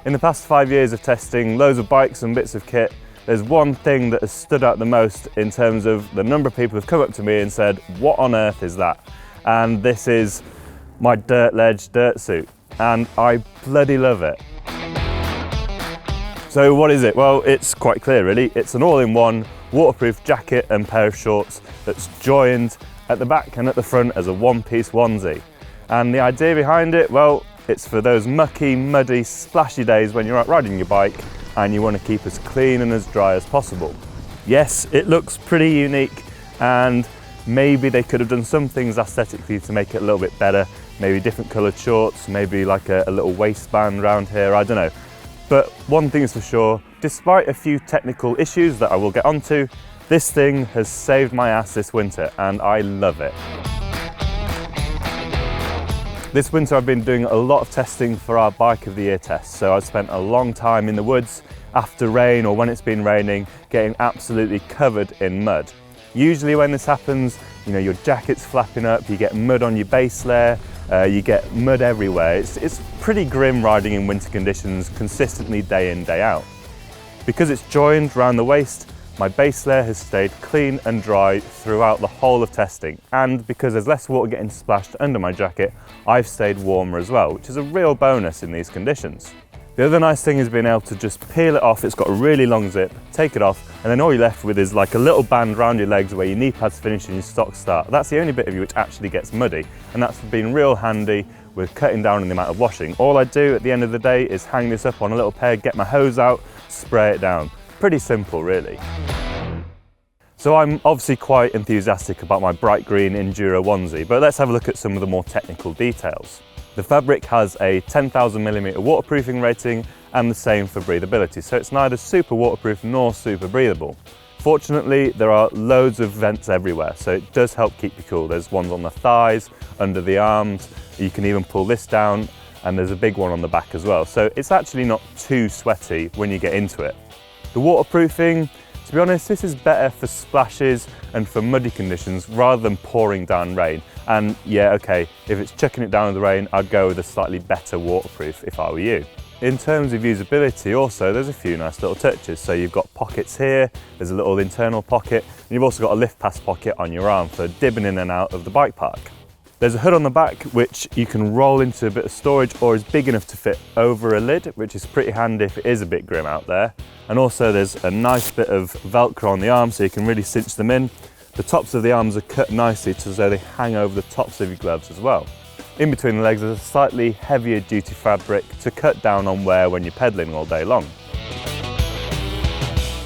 In the past 5 years of testing loads of bikes and bits of kit, there's one thing that has stood out the most in terms of the number of people who've come up to me and said, what on earth is that? And this is my Dirtlej Dirtsuit, and I bloody love it. So what is it? Well, it's quite clear really. It's an all-in-one waterproof jacket and pair of shorts that's joined at the back and at the front as a one-piece onesie. And the idea behind it, well, it's for those mucky, muddy, splashy days when you're out riding your bike and you want to keep as clean and as dry as possible. Yes, it looks pretty unique, and maybe they could have done some things aesthetically to make it a little bit better. Maybe different coloured shorts, maybe like a little waistband around here, I don't know. But one thing is for sure, despite a few technical issues that I will get onto, this thing has saved my ass this winter and I love it. This winter I've been doing a lot of testing for our Bike of the Year test, so I've spent a long time in the woods after rain or when it's been raining, getting absolutely covered in mud. Usually when this happens, you know, your jacket's flapping up, you get mud on your base layer, you get mud everywhere. It's pretty grim riding in winter conditions consistently day in, day out. Because it's joined around the waist, my base layer has stayed clean and dry throughout the whole of testing, and because there's less water getting splashed under my jacket, I've stayed warmer as well, which is a real bonus in these conditions. The other nice thing is being able to just peel it off. It's got a really long zip, take it off, and then all you're left with is like a little band around your legs where your knee pads finish and your socks start. That's the only bit of you which actually gets muddy, and that's been real handy with cutting down on the amount of washing. All I do at the end of the day is hang this up on a little peg, get my hose out, spray it down. Pretty simple really. So I'm obviously quite enthusiastic about my bright green Enduro onesie, but let's have a look at some of the more technical details. The fabric has a 10,000mm waterproofing rating and the same for breathability, so it's neither super waterproof nor super breathable. Fortunately, there are loads of vents everywhere, so it does help keep you cool. There's ones on the thighs, under the arms, you can even pull this down, and there's a big one on the back as well. So it's actually not too sweaty when you get into it. The waterproofing, to be honest, this is better for splashes and for muddy conditions rather than pouring down rain. And yeah, okay, if it's chucking it down in the rain, I'd go with a slightly better waterproof if I were you. In terms of usability also, there's a few nice little touches. So you've got pockets here, there's a little internal pocket, and you've also got a lift pass pocket on your arm for dibbing in and out of the bike park. There's a hood on the back which you can roll into a bit of storage or is big enough to fit over a lid, which is pretty handy if it is a bit grim out there. And also there's a nice bit of Velcro on the arm so you can really cinch them in. The tops of the arms are cut nicely so they hang over the tops of your gloves as well. In between the legs there's a slightly heavier duty fabric to cut down on wear when you're pedaling all day long.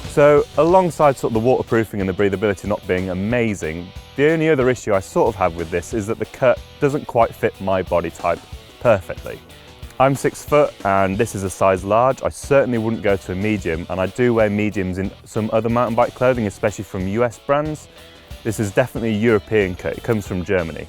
So alongside sort of the waterproofing and the breathability not being amazing, the only other issue I sort of have with this is that the cut doesn't quite fit my body type perfectly. I'm 6 foot and this is a size large. I certainly wouldn't go to a medium, and I do wear mediums in some other mountain bike clothing, especially from US brands. This is definitely a European cut, it comes from Germany.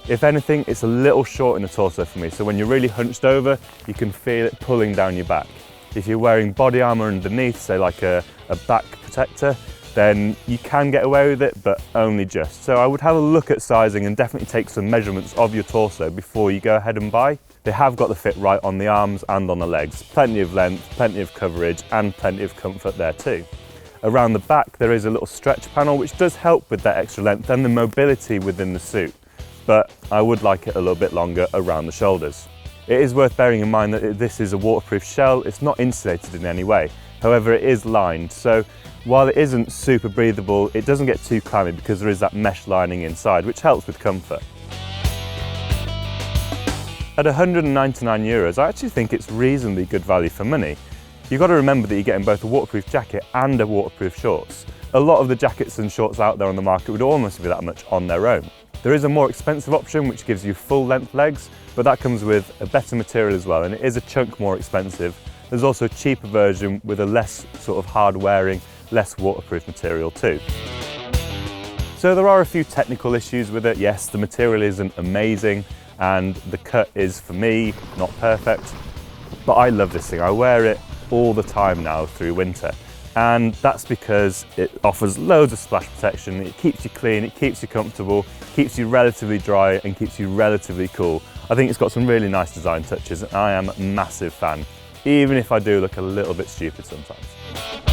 If anything, it's a little short in the torso for me, so when you're really hunched over, you can feel it pulling down your back. If you're wearing body armour underneath, say like a back protector, then you can get away with it, but only just. So I would have a look at sizing and definitely take some measurements of your torso before you go ahead and buy. They have got the fit right on the arms and on the legs. Plenty of length, plenty of coverage, and plenty of comfort there too. Around the back there is a little stretch panel which does help with that extra length and the mobility within the suit, but I would like it a little bit longer around the shoulders. It is worth bearing in mind that this is a waterproof shell. It's not insulated in any way. However, it is lined, so while it isn't super breathable, it doesn't get too clammy because there is that mesh lining inside, which helps with comfort. At €199, I actually think it's reasonably good value for money. You've got to remember that you're getting both a waterproof jacket and a waterproof shorts. A lot of the jackets and shorts out there on the market would almost be that much on their own. There is a more expensive option which gives you full length legs, but that comes with a better material as well, and it is a chunk more expensive. There's also a cheaper version with a less sort of hard wearing, less waterproof material too. So there are a few technical issues with it. Yes, the material isn't amazing and the cut is, for me, not perfect, but I love this thing. I wear it all the time now through winter, and that's because it offers loads of splash protection. It keeps you clean, it keeps you comfortable, keeps you relatively dry and keeps you relatively cool. I think it's got some really nice design touches and I am a massive fan. even if I do look a little bit stupid sometimes.